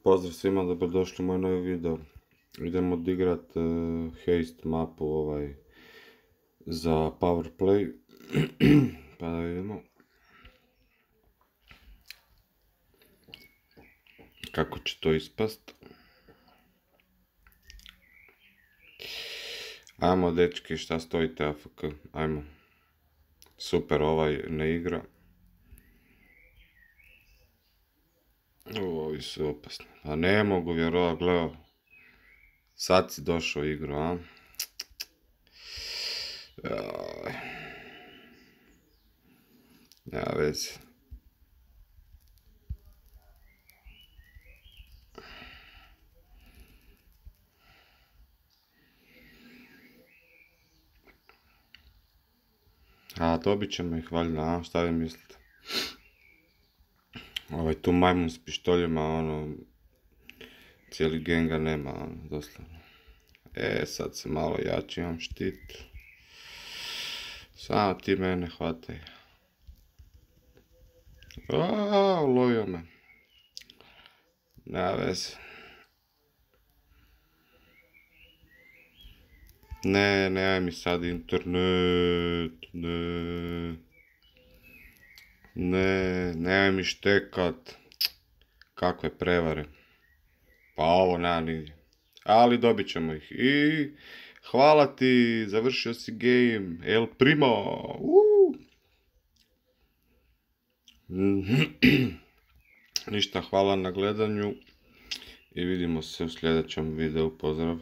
Pozdrav svima, dobrodošli u moj novi video. Idemo odigrat haste mapu za power play. Pa da vidimo kako će to ispast. Ajmo dečki, šta stojite AFK, ajmo. Super, ovaj ne igra. Ovi su opasni. A ne mogu vjerovat, gledao. Sad si došao u igru, a? Nema veze. A dobit ćemo ih valjda, a? Šta vi mislite? Tu majmun s pištoljima, ono, cijeli genga nema, ono, doslovno. Sad se malo jači, imam štit. Samo ti mene hvataj. Ulovio me. Nema veze. Ne, nemaj mi sad internet, ne. Ne, nemoj mi štekat. Kakve prevare. Pa ovo nema nigdje. Ali dobit ćemo ih. I hvala ti, završio si game. El Primo. Ništa, hvala na gledanju. I vidimo se u sljedećem videu. Pozdrav.